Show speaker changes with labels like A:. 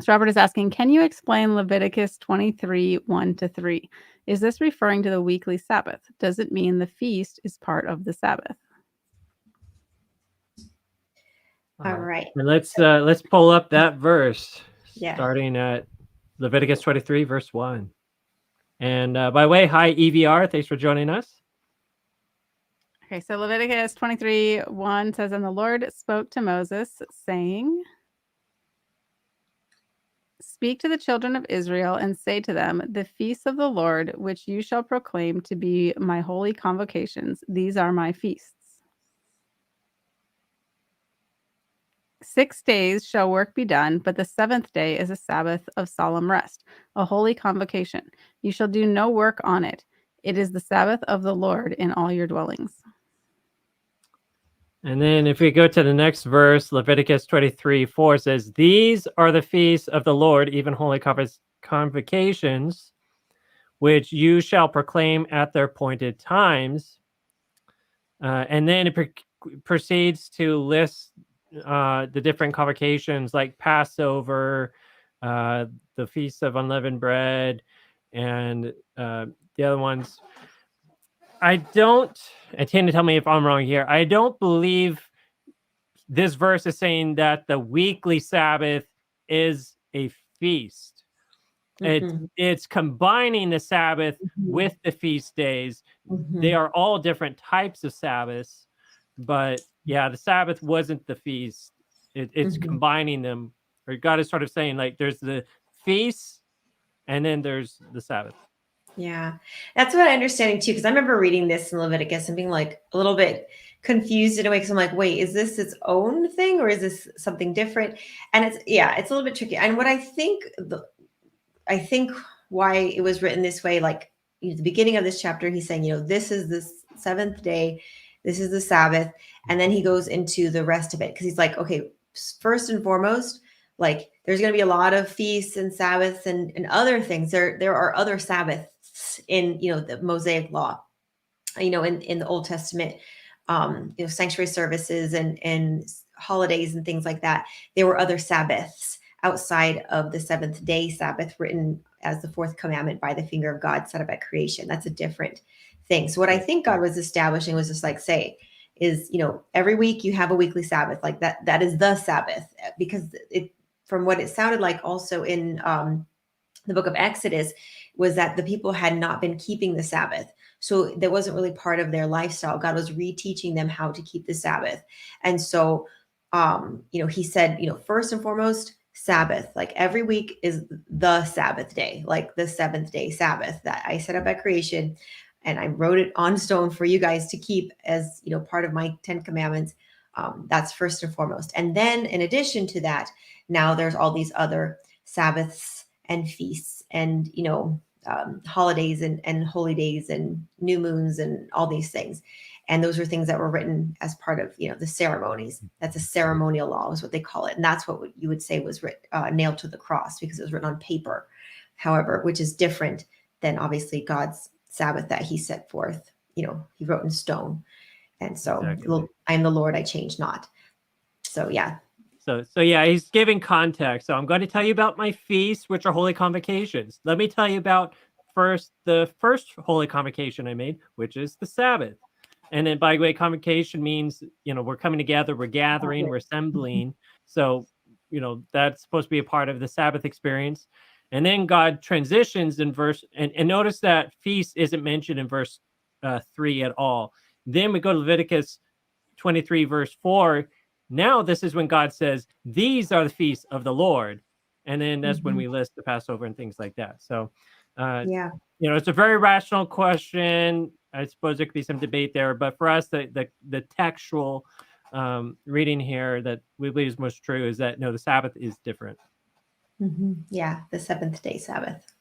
A: So Robert is asking, can you explain Leviticus 23, 1-3? Is this referring to the weekly Sabbath? Does it mean the feast is part of the Sabbath?
B: All right.
C: And let's pull up that verse,
B: Yeah.
C: starting at Leviticus 23, verse 1. And by the way, hi, EVR. Thanks for joining us.
A: Okay, so Leviticus 23, 1 says, and the Lord spoke to Moses, saying, speak to the children of Israel and say to them, the feasts of the Lord, which you shall proclaim to be my holy convocations, these are my feasts. 6 days shall work be done, but the 7th day is a Sabbath of solemn rest, a holy convocation. You shall do no work on it. It is the Sabbath of the Lord in all your dwellings.
C: And then if we go to the next verse, Leviticus 23, 4 says, these are the feasts of the Lord, even holy convocations, which you shall proclaim at their appointed times. And then it proceeds to list the different convocations like Passover, the Feast of Unleavened Bread, and the other ones. And tend to tell me if I'm wrong here, I don't believe this verse is saying that the weekly Sabbath is a feast. It's combining the Sabbath with the feast days. They are all different types of Sabbaths, but yeah, the Sabbath wasn't the feast. It's combining them. Or God is sort of saying, like, there's the feast and then there's the Sabbath.
B: Yeah, that's what I'm understanding too, because I remember reading this in Leviticus and being like a little bit confused in a way, because I'm like, wait, is this its own thing or is this something different? And it's a little bit tricky. And what I think why it was written this way, like the beginning of this chapter, he's saying, this is the 7th day, this is the Sabbath, and then he goes into the rest of it, because he's like, okay, first and foremost, like there's going to be a lot of feasts and Sabbaths and other things. There are other Sabbaths in the Mosaic law, in the Old Testament, sanctuary services and holidays and things like that. There were other Sabbaths outside of the 7th day Sabbath, written as the 4th commandment by the finger of God, set up at creation. That's a different thing. So what I think God was establishing was just like, say, is, every week you have a weekly Sabbath, like that is the Sabbath, because from what it sounded like also in the book of Exodus, was that the people had not been keeping the Sabbath. So that wasn't really part of their lifestyle. God was reteaching them how to keep the Sabbath. And so, he said, first and foremost, Sabbath, like every week is the Sabbath day, like the 7th day Sabbath that I set up at creation. And I wrote it on stone for you guys to keep as, part of my 10 commandments. That's first and foremost. And then in addition to that, now there's all these other Sabbaths and feasts and, holidays and holy days and new moons and all these things. And those are things that were written as part of, the ceremonies. That's a ceremonial law is what they call it. And that's what you would say was nailed to the cross, because it was written on paper, however, which is different than obviously God's Sabbath that he set forth. He wrote in stone. And so exactly. I am the Lord, I change not. So, yeah.
C: So yeah, he's giving context. So I'm going to tell you about my feasts, which are holy convocations. Let me tell you about the first holy convocation I made, which is the Sabbath. And then, by the way, convocation means, we're coming together, we're gathering, we're assembling. So, that's supposed to be a part of the Sabbath experience. And then God transitions in verse, and notice that feast isn't mentioned in verse 3 at all. Then we go to Leviticus 23, verse 4. Now this is when God says, these are the feasts of the Lord. And then that's when we list the Passover and things like that. So, it's a very rational question. I suppose there could be some debate there, but for us, the textual reading here that we believe is most true is that, no, the Sabbath is different.
B: Yeah, the 7th day Sabbath.